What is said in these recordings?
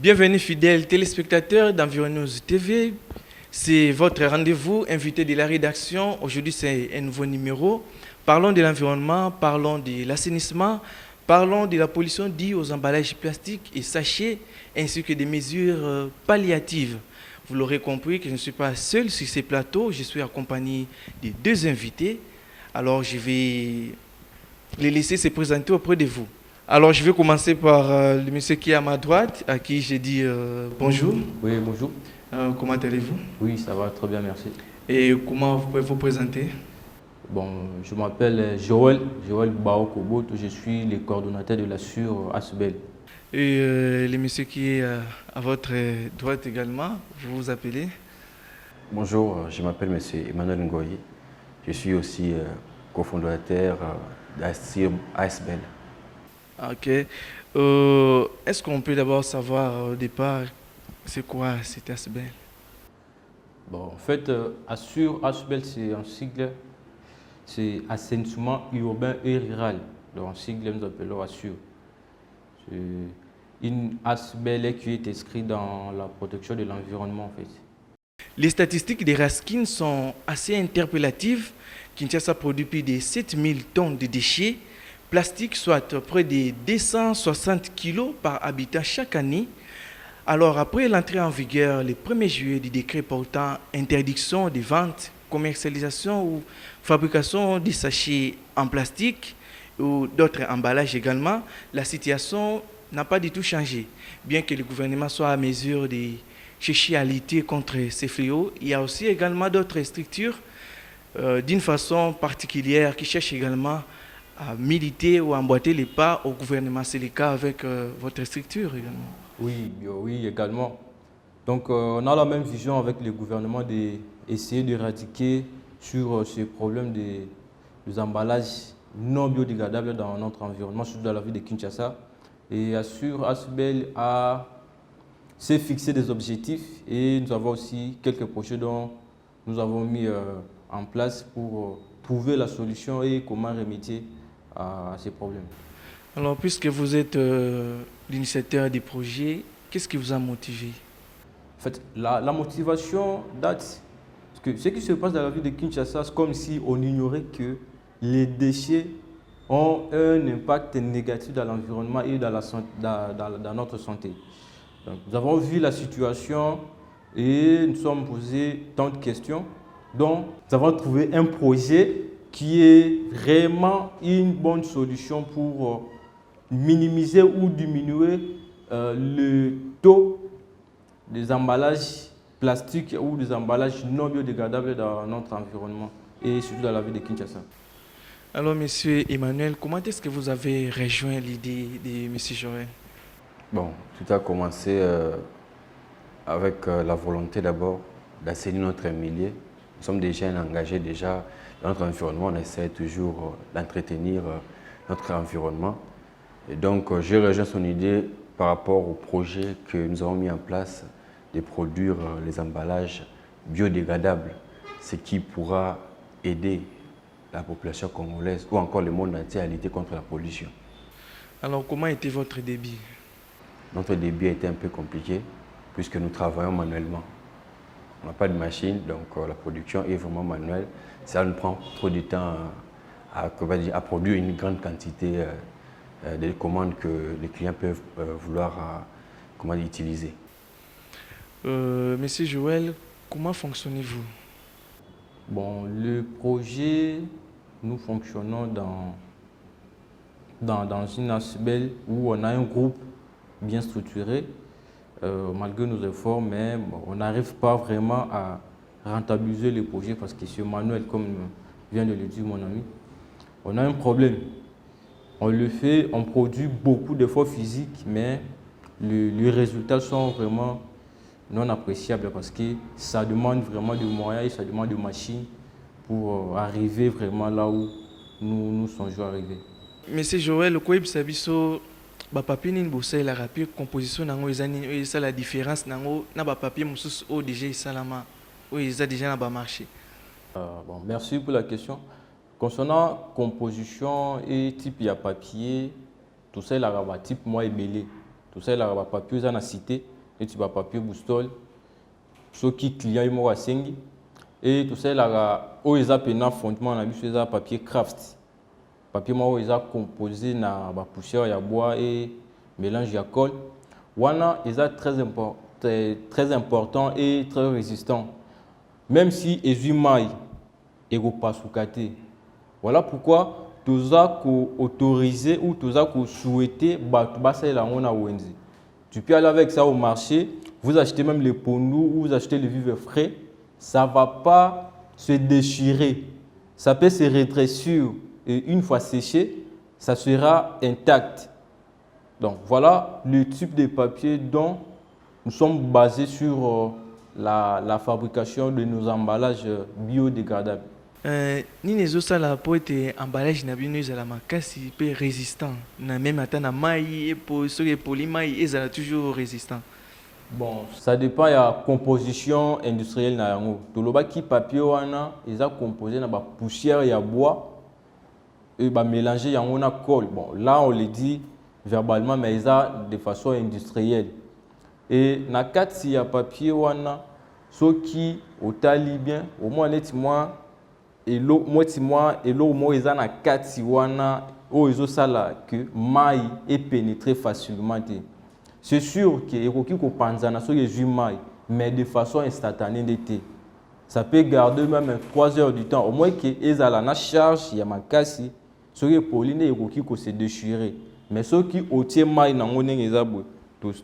Bienvenue fidèles téléspectateurs d'Environnews TV. C'est votre rendez-vous invité de la rédaction. Aujourd'hui, c'est un nouveau numéro. Parlons de l'environnement, parlons de l'assainissement, parlons de la pollution due aux emballages plastiques et sachets, ainsi que des mesures palliatives. Vous l'aurez compris que je ne suis pas seul sur ces plateaux, je suis accompagné de deux invités. Alors, je vais les laisser se présenter auprès de vous. Alors, je vais commencer par le monsieur qui est à ma droite, à qui j'ai dit bonjour. Oui, bonjour. Comment allez-vous? Oui, ça va très bien, merci. Et comment vous pouvez vous présenter? Bon, je m'appelle Joël Baokobo, je suis le coordonnateur de la SUR Asbel. Et le monsieur qui est à votre droite également, vous vous appelez? Bonjour, je m'appelle monsieur Emmanuel Ngoyi. Je suis aussi cofondateur de la SUR Asbel. Ok. Est-ce qu'on peut d'abord savoir au départ, c'est quoi cet ASBEL? Bon, en fait, SUR Asbel, c'est un sigle, c'est assainissement urbain et rural. Donc, en sigle, nous appelons ASUR. C'est une ASBEL qui est inscrite dans la protection de l'environnement, en fait. Les statistiques des Raskin sont assez interpellatives. Kinshasa produit plus de 7000 tonnes de déchets plastiques, soit près de 260 kg par habitant chaque année. Alors, après l'entrée en vigueur le 1er juillet du décret portant interdiction de vente, commercialisation ou fabrication de sachets en plastique ou d'autres emballages également, la situation n'a pas du tout changé. Bien que le gouvernement soit à mesure de chercher à lutter contre ces fléaux, il y a aussi également d'autres structures d'une façon particulière qui cherchent également à militer ou à emboîter les pas au gouvernement. C'est le cas avec votre structure également. Oui, également. Donc, on a la même vision avec le gouvernement d'essayer d'éradiquer sur ce problème des emballages non biodégradables dans notre environnement, surtout dans la ville de Kinshasa. Et SUR Asbel s'est fixé des objectifs et nous avons aussi quelques projets dont nous avons mis en place pour trouver la solution et comment remédier à ces problèmes. Alors, puisque vous êtes l'initiateur des projets, qu'est-ce qui vous a motivé? En fait, la motivation date, parce que ce qui se passe dans la ville de Kinshasa, c'est comme si on ignorait que les déchets ont un impact négatif dans l'environnement et dans notre santé. Donc, nous avons vu la situation et nous sommes posés tant de questions. Donc, nous avons trouvé un projet qui est vraiment une bonne solution pour minimiser ou diminuer le taux des emballages plastiques ou des emballages non biodégradables dans notre environnement et surtout dans la ville de Kinshasa. Alors, monsieur Emmanuel, comment est-ce que vous avez rejoint l'idée de monsieur Joël? Bon, tout a commencé avec la volonté d'abord d'assainir notre milieu. Nous sommes des jeunes engagés déjà dans notre environnement, on essaie toujours d'entretenir notre environnement. Et donc, j'ai rejoint son idée par rapport au projet que nous avons mis en place de produire les emballages biodégradables, ce qui pourra aider la population congolaise ou encore le monde entier à lutter contre la pollution. Alors, comment était votre début? Notre début a été un peu compliqué puisque nous travaillons manuellement. On n'a pas de machine, donc la production est vraiment manuelle. Ça nous prend trop de temps à produire une grande quantité de commandes que les clients peuvent vouloir utiliser. Monsieur Joël, comment fonctionnez-vous? Bon, le projet, nous fonctionnons dans une ASBEL où on a un groupe bien structuré, malgré nos efforts, mais bon, on n'arrive pas vraiment à rentabiliser le projet parce que c'est manuel, comme vient de le dire mon ami. On a un problème. On le fait, on produit beaucoup d'efforts physiques, mais les résultats sont vraiment non appréciables parce que ça demande vraiment de moyens et ça demande de machines pour arriver vraiment là où nous songeons arriver. Monsieur Joël, quoi est-ce que ba papier ni bossé la rapide composition nango ezani ça la différence nango na ba papier mususu o déjà salama o ils a déjà na ba marché. Bon, merci pour la question. Concernant composition et type il y a papier, tout ça il a type moi et belé. tout ça, il y a papier dans la cité, et tu vas papier boustol, ce qui client est mort à Sengi, et tout ça, il y a un fondement, il y a papier craft. Papier mort, il y a composé dans la poussière, il y a bois et mélange, il y a colle. Wana, il est très important et très résistant. Même si les humains ne sont pas sous-catés. Voilà pourquoi tous as autorisé ou tous as souhaité tu peux aller avec ça au marché, vous achetez même les pondous ou vous achetez les vivres frais, ça ne va pas se déchirer, ça peut se rétrécir et une fois séché, ça sera intact. Donc voilà le type de papier dont nous sommes basés sur la fabrication de nos emballages biodégradables. Ni les autres là pour être emballage na bino ezala makasi pe résistant na même ata na mai et pour ceux qui polymai ezala toujours résistant. Bon, ça dépend de la composition industrielle na yango. Toloba ki papier wana eza composé na ba poussière ya bois et ba mélanger yango na colle. Bon, là on le dit verbalement mais eza de façon industrielle. Et na kati ya papier wana soki otali bien au moins nettement et l'eau eza na kati wana o ezosala que mai est pénétré facilement. C'est sûr que ekoki ko panzana so les mai mais de façon instantanée d'été. Ça peut garder même 3 heures du temps au moins que ezala na charge ya makasi so que pauline ekoki ko se déchirer. Mais ceux qui otie mai na ngone ngeza bo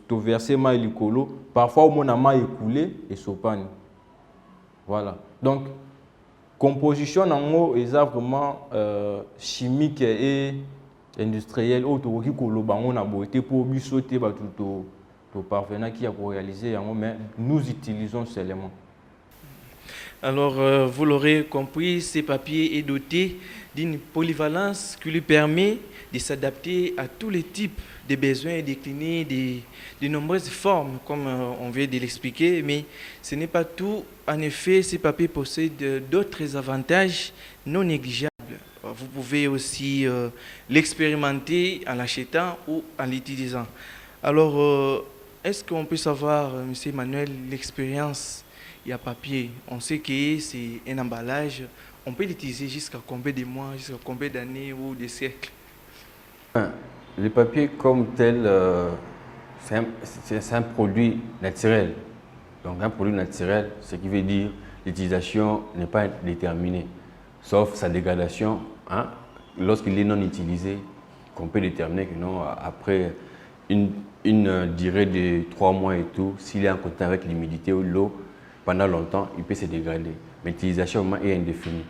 to verser mai likolo parfois au moins mai écoulé et sopane. Voilà. Donc composition nango eza vraiment chimique et industrielle autoroki koloba ngo na boté pour bisoter ba tout to parvenir qui a réaliser yango mais nous utilisons seulement. Alors vous l'aurez compris, ce papier est doté d'une polyvalence qui lui permet de s'adapter à tous les types de besoins et décliner de nombreuses formes, comme on vient de l'expliquer, mais ce n'est pas tout. En effet, ces papiers possèdent d'autres avantages non négligeables. Vous pouvez aussi l'expérimenter en l'achetant ou en l'utilisant. Alors, est-ce qu'on peut savoir, M. Emmanuel, l'expérience il y a papier? On sait que c'est un emballage. On peut l'utiliser jusqu'à combien de mois, jusqu'à combien d'années ou de siècles? Le papier comme tel, c'est un produit naturel. Donc un produit naturel, ce qui veut dire l'utilisation n'est pas déterminée, sauf sa dégradation. Hein, lorsqu'il est non utilisé, qu'on peut déterminer que non, après une durée de 3 mois et tout, s'il est en contact avec l'humidité ou l'eau pendant longtemps, il peut se dégrader. Mais l'utilisation est indéfinie.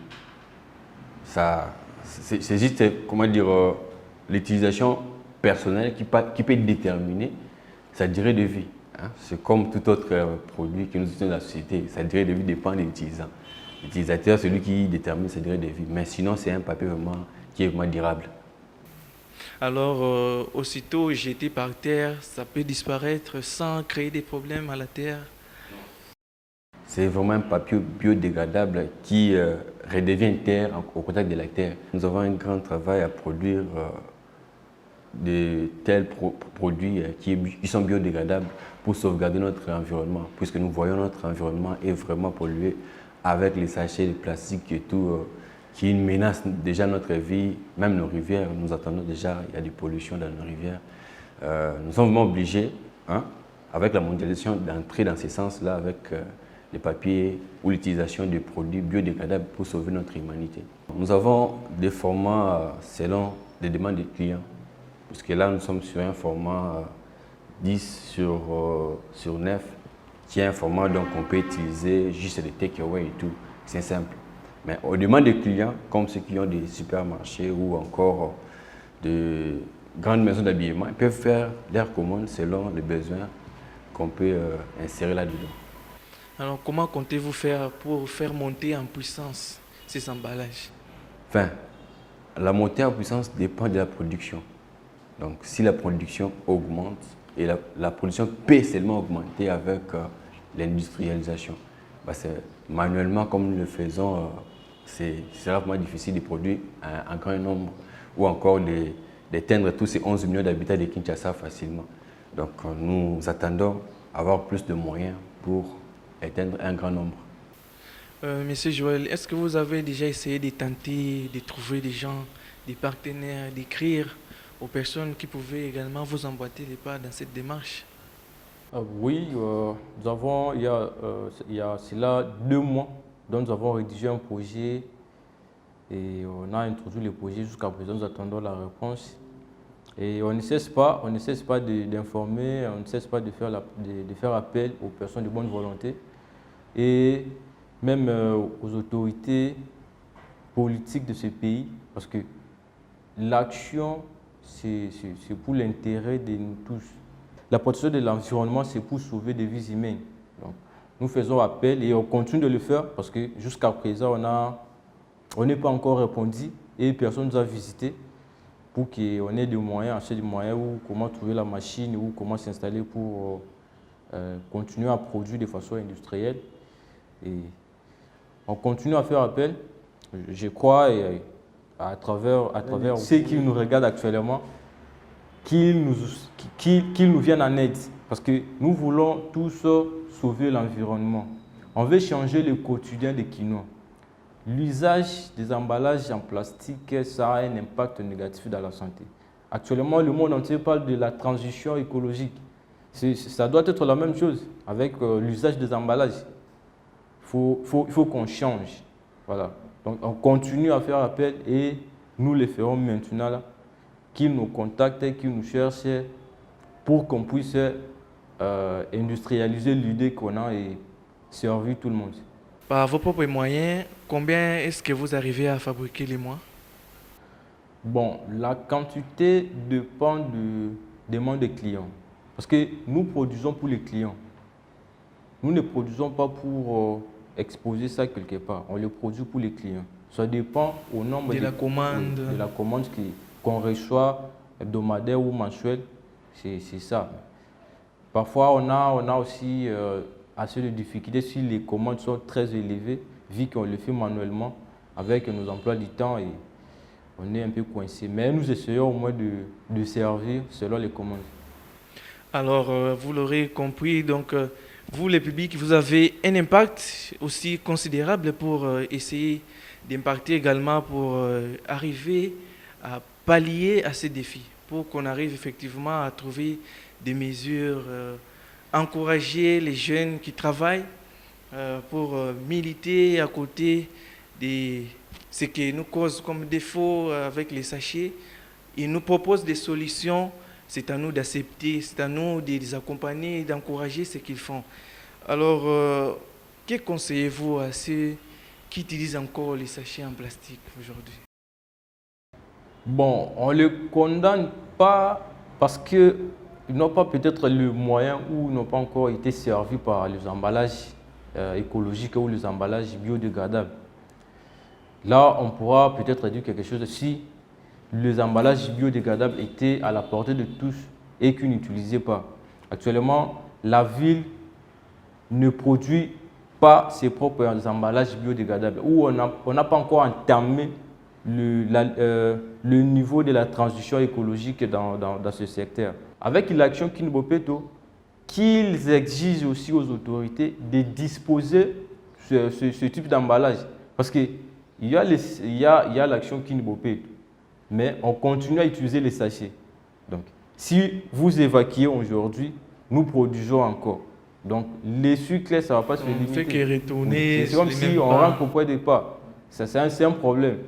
C'est juste, comment dire, l'utilisation personnelle qui peut déterminer sa durée de vie. Hein. C'est comme tout autre produit que nous utilisons dans la société. Sa durée de vie dépend de l'utilisant. L'utilisateur, c'est lui qui détermine sa durée de vie. Mais sinon, c'est un papier vraiment qui est vraiment durable. Alors, aussitôt jeté par terre, ça peut disparaître sans créer des problèmes à la terre? C'est vraiment un papier biodégradable qui redevient terre au contact de la terre. Nous avons un grand travail à produire de tels produits qui sont biodégradables pour sauvegarder notre environnement, puisque nous voyons notre environnement est vraiment pollué avec les sachets de plastique et tout, qui menacent déjà notre vie, même nos rivières. Nous entendons déjà il y a des pollutions dans nos rivières. Nous sommes vraiment obligés, hein, avec la mondialisation, d'entrer dans ce sens-là avec les papiers ou l'utilisation de produits biodégradables pour sauver notre humanité. Nous avons des formats selon les demandes des clients, parce que là nous sommes sur un format 10 sur 9, qui est un format donc on peut utiliser juste des takeaway et tout, c'est simple. Mais aux demandes des clients, comme ceux qui ont des supermarchés ou encore de grandes maisons d'habillement, ils peuvent faire leurs commandes selon les besoins qu'on peut insérer là-dedans. Alors, comment comptez-vous faire pour faire monter en puissance ces emballages? Enfin, la montée en puissance dépend de la production. Donc, si la production augmente, et la production peut seulement augmenter avec l'industrialisation. Manuellement, comme nous le faisons, c'est vraiment difficile de produire un grand nombre ou encore d'atteindre tous ces 11 millions d'habitants de Kinshasa facilement. Donc nous attendons avoir plus de moyens pour atteindre un grand nombre. Monsieur Joël, est-ce que vous avez déjà essayé de tenter de trouver des gens, des partenaires, d'écrire aux personnes qui pouvaient également vous emboîter les pas dans cette démarche? Oui, nous avons, il y a cela 2 mois, donc nous avons rédigé un projet et on a introduit le projet. Jusqu'à présent, nous attendons la réponse. Et on ne cesse pas d'informer, on ne cesse pas de faire appel aux personnes de bonne volonté et même aux autorités politiques de ce pays, parce que l'action, c'est pour l'intérêt de nous tous. La protection de l'environnement, c'est pour sauver des vies humaines. Donc, nous faisons appel et on continue de le faire parce que jusqu'à présent, on n'est pas encore répondu et personne ne nous a visité pour qu'on ait des moyens, acheter des moyens ou comment trouver la machine ou comment s'installer pour continuer à produire de façon industrielle. Et on continue à faire appel, je crois, et à travers ceux qui nous regardent actuellement, qu'ils nous viennent en aide. Parce que nous voulons tous sauver l'environnement. On veut changer le quotidien des Kinois. L'usage des emballages en plastique, ça a un impact négatif dans la santé. Actuellement, le monde entier parle de la transition écologique. Ça doit être la même chose avec l'usage des emballages. Il faut qu'on change. Voilà. Donc, on continue à faire appel et nous le ferons maintenant là, qu'ils nous contactent, qu'ils nous cherchent pour qu'on puisse industrialiser l'idée qu'on a et servir tout le monde. Par vos propres moyens, combien est-ce que vous arrivez à fabriquer les mois? Bon, la quantité dépend des demandes des clients. Parce que nous produisons pour les clients. Nous ne produisons pas pour exposer ça quelque part. On le produit pour les clients. Ça dépend au nombre de la commande, de la commande qu'on reçoit hebdomadaire ou mensuel. C'est ça. Parfois, on a aussi assez de difficultés si les commandes sont très élevées, vu qu'on le fait manuellement avec nos emplois du temps et on est un peu coincé. Mais nous essayons au moins de servir selon les commandes. Alors, vous l'aurez compris, donc vous, le public, vous avez un impact aussi considérable pour essayer d'impacter également pour arriver à pallier à ces défis, pour qu'on arrive effectivement à trouver des mesures, encourager les jeunes qui travaillent pour militer à côté de ce qui nous cause comme défaut avec les sachets. Ils nous proposent des solutions. C'est à nous d'accepter, c'est à nous de les accompagner et d'encourager ce qu'ils font. Alors, que conseillez-vous à ceux qui utilisent encore les sachets en plastique aujourd'hui? Bon, on ne les condamne pas parce qu'ils n'ont pas peut-être le moyen ou n'ont pas encore été servis par les emballages écologiques ou les emballages biodégradables. Là, on pourra peut-être dire quelque chose si les emballages biodégradables étaient à la portée de tous et qu'ils n'utilisaient pas. Actuellement, la ville ne produit pas ses propres emballages biodégradables ou on n'a pas encore entamé le niveau de la transition écologique dans ce secteur. Avec l'action Kinbopeto, qu'ils exigent aussi aux autorités de disposer ce type d'emballage. Parce qu'il y a l'action Kinbopeto, mais on continue à utiliser les sachets. Donc, si vous évacuez aujourd'hui, nous produisons encore. Donc, les sucres, ça ne va pas se limiter. On ne fait que retourner. C'est comme si on rentre au point de départ. C'est un problème.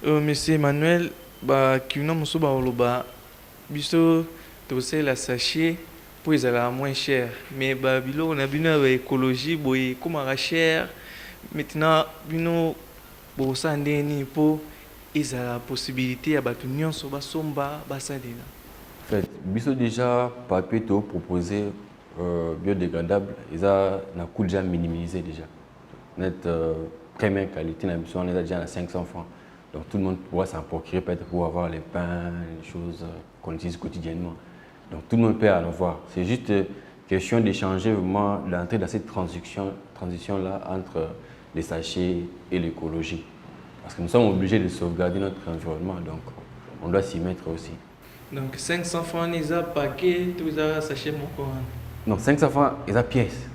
Monsieur Emmanuel, kina muso ba oloba biso to c'est la sachet pour ils la moins cher. Mais bilo on a bino écologie boy comme cher. Maintenant bino bo sandeni pour ils a la possibilité à battre nyonso ba somba ba sandena. En fait, biso déjà papier to proposé biodégradable, ils ont un coût déjà minimisé déjà. Net première qualité, on est déjà à 500 francs. Donc tout le monde pourra s'en procurer peut-être pour avoir les pains, les choses qu'on utilise quotidiennement. Donc tout le monde peut en avoir. C'est juste question d'échanger vraiment, d'entrer dans cette transition-là entre les sachets et l'écologie. Parce que nous sommes obligés de sauvegarder notre environnement, donc on doit s'y mettre aussi. Donc 500 francs, ils ont paquet, tout ça, sachet mon coin. Non, 500 francs, ils ont pièce.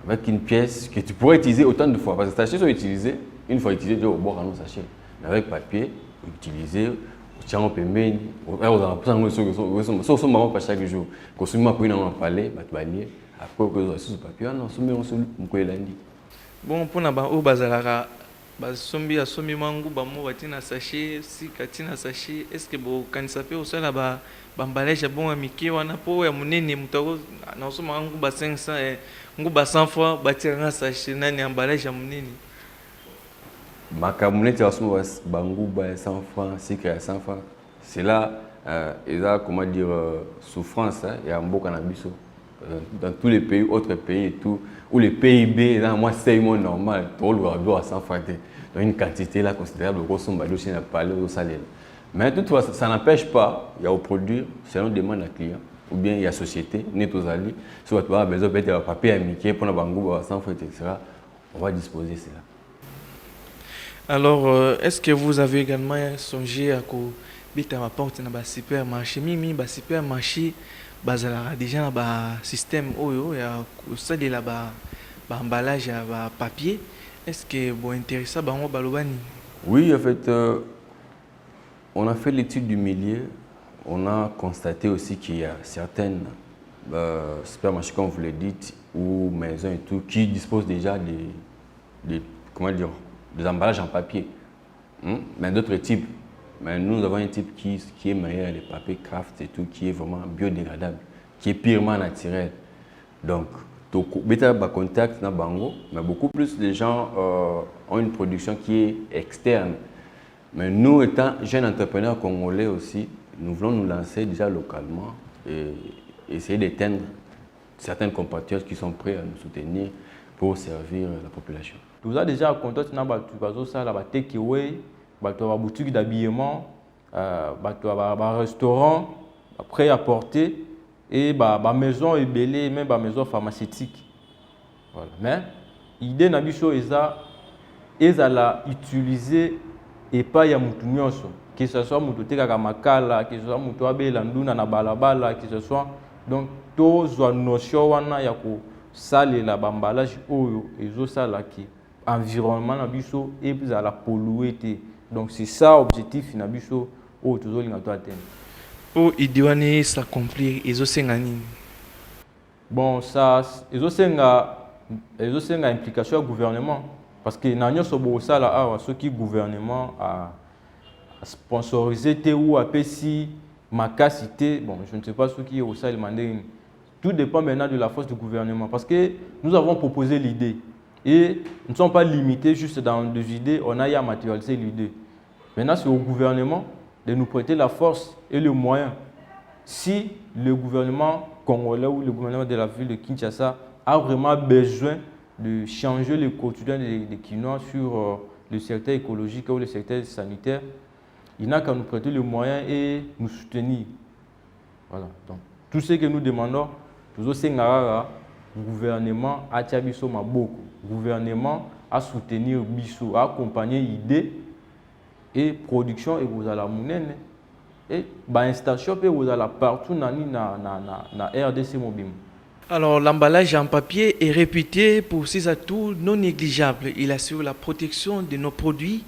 Avec une pièce que tu pourrais utiliser autant de fois. Parce que les sachets sont utilisés, une fois utilisé, tu vas au bord à nos sachets. Mais avec papier, utiliser, tiens, on peut mettre, on maman pas chaque jour. Consommer pour une palais, batouanier, après, on a sous papier, on se met en sous le lundi. Bon, pour na ba o bazalaka basombi asomi mangu bamo batina sachet si katina sachet est-ce que bo kanisa pe osala ba emballage bon amiki wana po ya munene mutako na osoma mangu ba 500 ngu ba 100 fois batiranga sachet nani emballage ya munene Makamune asoma bangu ba 100 francs, si que 100 francs. C'est là ils ont comment dire souffrance et en beau cannabis dans tous les pays, autres pays et tout, où le PIB, là, moi, c'est normal, tout le monde à 100 francs. Donc, une quantité là considérable, grosso modo, si on a parlé au salaire. Mais toutefois, ça n'empêche pas, il y a au produit, selon demande à client, ou bien il y a société, net aux alliés, si tu as besoin de papier américain pour la 100 francs, etc., on va disposer de cela. Alors, est-ce que vous avez également songé à ko bita ma porte na ba supermarché mimi ba supermarché bazala déjà na ba système oyo ya ça de là ba emballage ya ba papier est-ce que bon intéressant bango balobani Oui, en fait on a fait l'étude du milieu, on a constaté aussi qu'il y a certaines supermarchés comme vous le dites ou maisons et tout qui disposent déjà comment dire des emballages en papier. Mais d'autres types. Mais nous avons un type qui est meilleur, les papiers craft et tout, qui est vraiment biodégradable, qui est purement naturel. Donc, contact na bango, mais beaucoup plus de gens ont une production qui est externe. Mais nous, étant jeunes entrepreneurs congolais aussi, nous voulons nous lancer déjà localement et essayer d'éteindre certains compatriotes qui sont prêts à nous soutenir pour servir la population. Nous avons déjà contacté la takeaway, la boutique d'habillement, le restaurant, prêt à porter et la maison ébélée, même la maison pharmaceutique. Voilà. Mais l'idée est de utiliser et pas ya mutu nyonso, que ce soit mutu teka makala, que ce soit mutu abela nduna na balabala, que ce soit donc tozwa notion wana ya ko salela bamballage oyo ezo sala ki environnement na biso et puis à la polluer. Donc c'est ça l'objectif na biso oyo tozolinga to atteindre. pour idéane s'accomplir ezosenga nini Bon ça ezosenga implication du gouvernement parce que na nyonso bosala awa soki gouvernement a sponsorisé te ou apesi makasi te, bon je ne sais pas ce qui est au sale manding. Tout dépend maintenant de la force du gouvernement parce que nous avons proposé l'idée et nous ne sommes pas limités juste dans des idées, on a à matérialiser l'idée. Maintenant c'est au gouvernement de nous prêter la force et le moyen. Si le gouvernement congolais ou le gouvernement de la ville de Kinshasa a vraiment besoin de changer le quotidien des Kinois sur le secteur écologique ou le secteur sanitaire, il n'a qu'à nous prêter le moyen et nous soutenir. Voilà. Donc, tout ce que nous demandons, le gouvernement a tiabiso maboko, le gouvernement a soutenir biso, a accompagner l'idée et production et vous allez monnaie et installation et vous allez partout na RDC mobile. Alors, l'emballage en papier est réputé pour ses atouts non négligeables. Il assure la protection de nos produits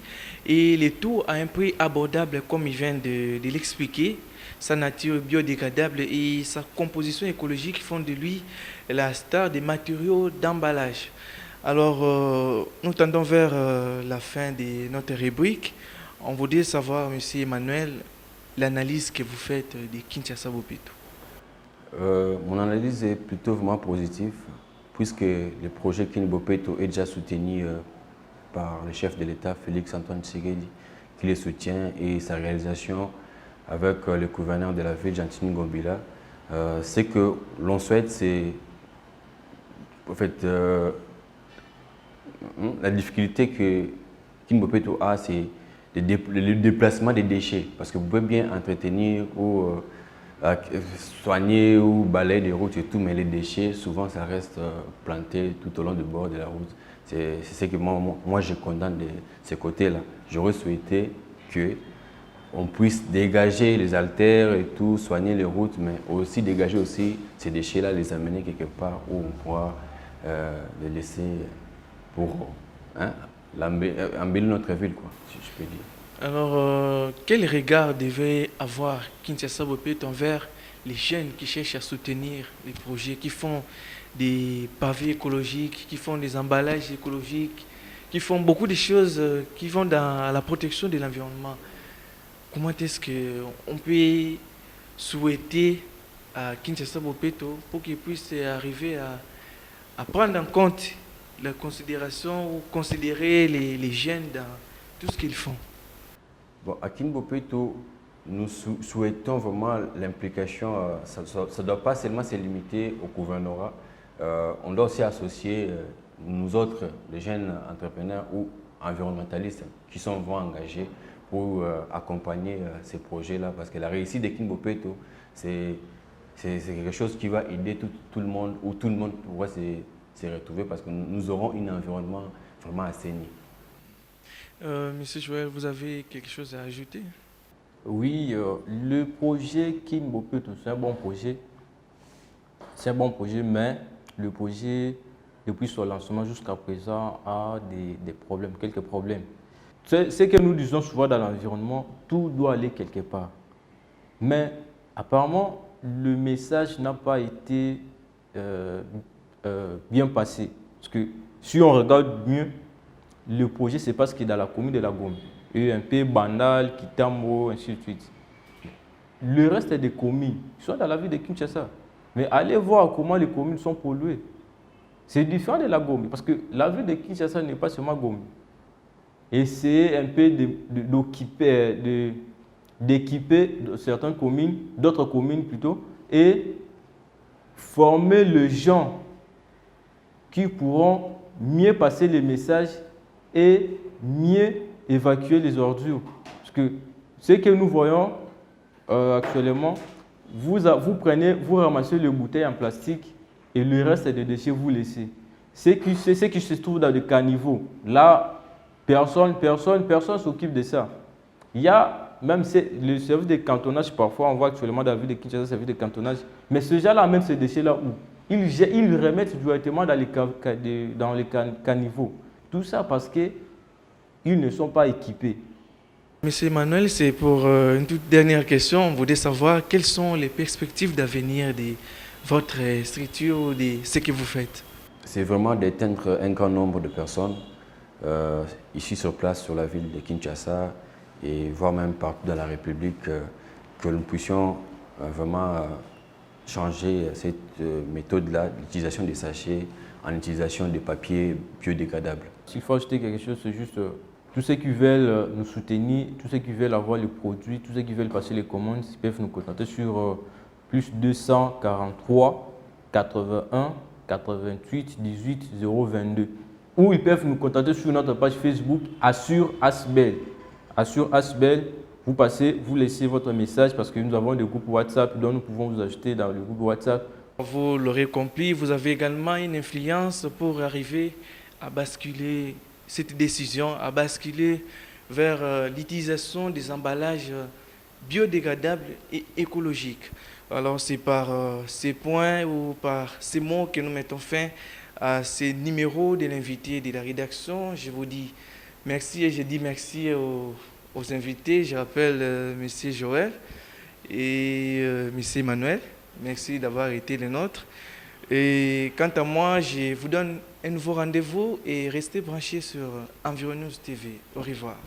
et le tout à un prix abordable, comme il vient de l'expliquer. Sa nature biodégradable et sa composition écologique font de lui la star des matériaux d'emballage. Alors, nous tendons vers la fin de notre rubrique. On voudrait savoir, Monsieur Emmanuel, l'analyse que vous faites de Kinshasa Bopito. Mon analyse est plutôt vraiment positive, puisque le projet Kinbopeto est déjà soutenu par le chef de l'État, Félix Antoine Tshisekedi, qui le soutient, et sa réalisation avec le gouverneur de la ville, Jean-Tini Ngombila. Ce que l'on souhaite, c'est en fait la difficulté que Kinbopeto a, c'est le déplacement des déchets, parce que vous pouvez bien entretenir ou soigner ou balayer des routes et tout, mais les déchets, souvent, ça reste planté tout au long du bord de la route. C'est ce que moi je condamne de ces côtés-là. J'aurais souhaité que on puisse dégager les haltères et tout, soigner les routes, mais aussi dégager aussi ces déchets-là, les amener quelque part où on pourra les laisser pour hein, embellir notre ville, quoi, si je peux dire. Alors, quel regard devait avoir Kinshasa Bopet envers les jeunes qui cherchent à soutenir les projets, qui font des pavés écologiques, qui font des emballages écologiques, qui font beaucoup de choses qui vont dans la protection de l'environnement? Comment est-ce qu'on peut souhaiter à Kinshasa Bopeto pour qu'ils puissent arriver à prendre en compte la considération ou considérer les jeunes dans tout ce qu'ils font? Bon, à Kinbopeto, nous souhaitons vraiment l'implication, ça ne doit pas seulement se limiter au gouvernorat, on doit aussi associer nous autres, les jeunes entrepreneurs ou environnementalistes qui sont vraiment engagés pour accompagner ces projets-là, parce que la réussite de Kinbopeto, c'est quelque chose qui va aider tout le monde, où tout le monde pourra se retrouver, parce que nous aurons un environnement vraiment assaini. Monsieur Joël, vous avez quelque chose à ajouter? Oui, le projet Kinbopeto, c'est un bon projet. C'est un bon projet, mais le projet, depuis son lancement jusqu'à présent, a des problèmes, quelques problèmes. C'est que nous disons souvent dans l'environnement, tout doit aller quelque part. Mais apparemment, le message n'a pas été bien passé. Parce que si on regarde mieux, le projet, c'est parce qu'il est dans la commune de la Gome. EMP, Bandal, Kitambo, ainsi de suite. Le reste des communes sont dans la ville de Kinshasa. Mais allez voir comment les communes sont polluées. C'est différent de la Gome, parce que la ville de Kinshasa n'est pas seulement Gome. Et c'est un peu d'équiper certaines communes, d'autres communes plutôt, et former les gens qui pourront mieux passer les messages et mieux évacuer les ordures. Parce que ce que nous voyons actuellement, vous ramassez les bouteilles en plastique et le reste des déchets, vous laissez. Ce qui se trouve dans les caniveaux, là, personne s'occupe de ça. Il y a même le service de cantonnage, parfois on voit actuellement dans la ville de Kinshasa, le service de cantonnage, mais ce gens-là amène ces déchets-là où ils remettent directement dans les caniveaux. Tout ça parce qu'ils ne sont pas équipés. Monsieur Emmanuel, c'est pour une toute dernière question. On voudrait savoir quelles sont les perspectives d'avenir de votre structure, de ce que vous faites. C'est vraiment d'atteindre un grand nombre de personnes ici sur place, sur la ville de Kinshasa, et voire même partout dans la République, que nous puissions vraiment changer cette méthode-là, l'utilisation des sachets en utilisation de papier biodégradable. S'il faut ajouter quelque chose, c'est juste tous ceux qui veulent nous soutenir, tous ceux qui veulent avoir les produits, tous ceux qui veulent passer les commandes, ils peuvent nous contacter sur plus 243 81 88 18 022. Ou ils peuvent nous contacter sur notre page Facebook Assure Asbel. Assure Asbel, vous passez, vous laissez votre message parce que nous avons des groupes WhatsApp dont nous pouvons vous ajouter dans le groupe WhatsApp. Vous l'aurez compris, vous avez également une influence pour arriver à basculer cette décision, à basculer vers l'utilisation des emballages biodégradables et écologiques. Alors c'est par ces points ou par ces mots que nous mettons fin à ces numéros de l'invité de la rédaction. Je vous dis merci et je dis merci aux invités. Je rappelle M. Joël et M. Emmanuel. Merci d'avoir été les nôtres. Et quant à moi, je vous donne un nouveau rendez-vous et restez branchés sur Environnews TV. Au revoir.